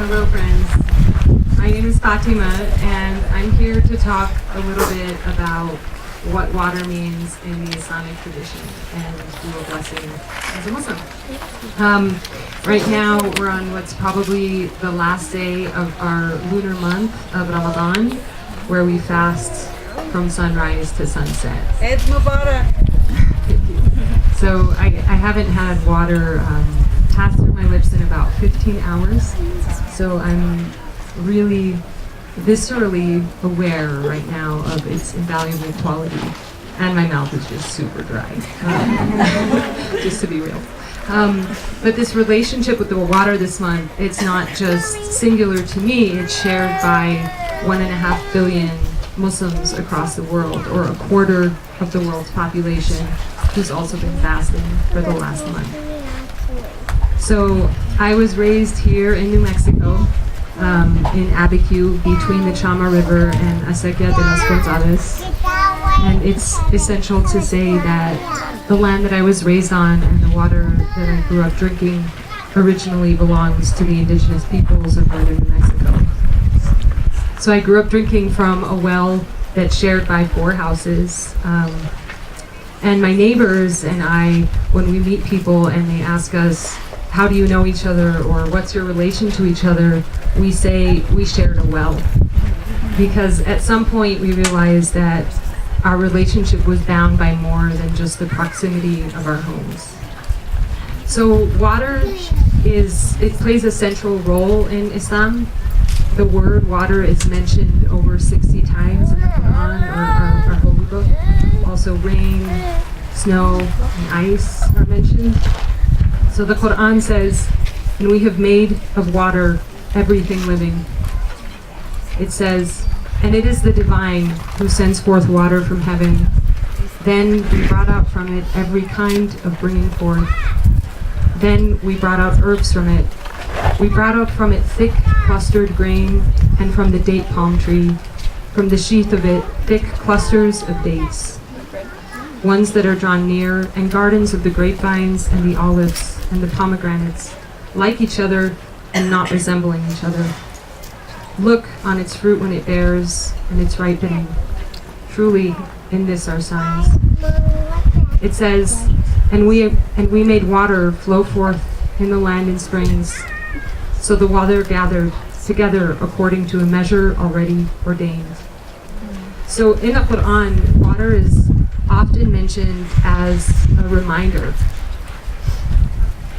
Hello, friends. My name is Fatima, and I'm here to talk a little bit about what water means in the Islamic tradition and do a blessing as a Muslim. Right now, we're on what's probably the last day of our lunar month of Ramadan, where we fast from sunrise to sunset. Eid Mubarak. So I haven't had water pass through my lips in about 15 hours. So I'm really viscerally aware right now of its invaluable quality. And my mouth is just super dry, just to be real. But this relationship with the water this month, it's not just singular to me, it's shared by 1.5 billion Muslims across the world, or a quarter of the world's population, who's also been fasting for the last month. So I was raised here in New Mexico, in Abiquiu, between the Chama River and Acequia de las Gonzales. And it's essential to say that the land that I was raised on and the water that I grew up drinking originally belongs to the indigenous peoples of northern New Mexico. So I grew up drinking from a well that's shared by 4 houses. And my neighbors and I, when we meet people and they ask us, how do you know each other, or what's your relation to each other, we say we shared a well. Because at some point we realized that our relationship was bound by more than just the proximity of our homes. So water plays a central role in Islam. The word water is mentioned over 60 times in the Quran, or our holy book. Also rain, snow, and ice are mentioned. So the Quran says, and we have made of water everything living. It says, and it is the divine who sends forth water from heaven. Then we brought out from it every kind of bringing forth. Then we brought out herbs from it. We brought out from it thick clustered grain, and from the date palm tree, from the sheath of it, thick clusters of dates, ones that are drawn near, and gardens of the grapevines and the olives and the pomegranates, like each other and not resembling each other. Look on its fruit when it bears, and its ripening. Truly, in this are signs. It says, and we made water flow forth in the land in springs, so the water gathered together according to a measure already ordained. So in the Quran, water is often mentioned as a reminder.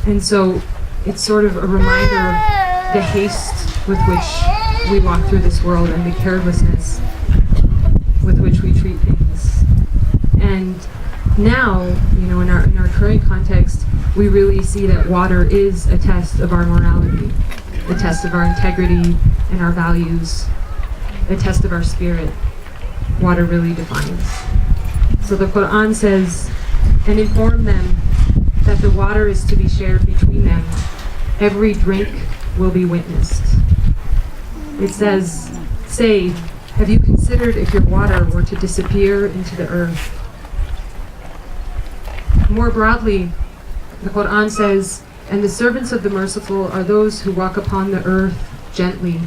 And so it's sort of a reminder of the haste with which we walk through this world and the carelessness with which we treat things. And now, in our current context, we really see that water is a test of our morality, a test of our integrity and our values, a test of our spirit. Water really defines. So the Quran says, and inform them that the water is to be shared between them. Every drink will be witnessed. It says, say, have you considered if your water were to disappear into the earth? More broadly, the Quran says, and the servants of the merciful are those who walk upon the earth gently.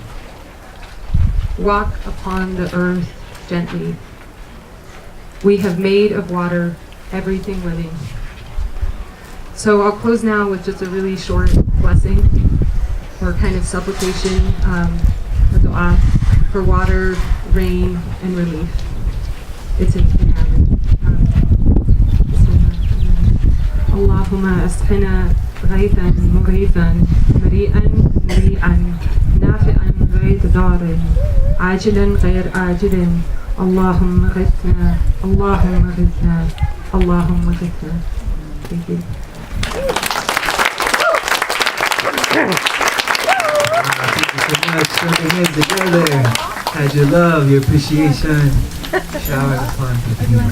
Walk upon the earth gently. We have made of water everything living. So I'll close now with just a really short blessing, or kind of supplication, a dua for water, rain, and relief. It's in Arabic. Allahumma asqina غيثا مغيثا مريئا مريئا نافعا غير ضار عاجلا غير آجل اللهم غثنا اللهم غثنا اللهم غثنا. Thank you. Thank you so much. Put your hands together. How's your love, your appreciation showered upon Fatima.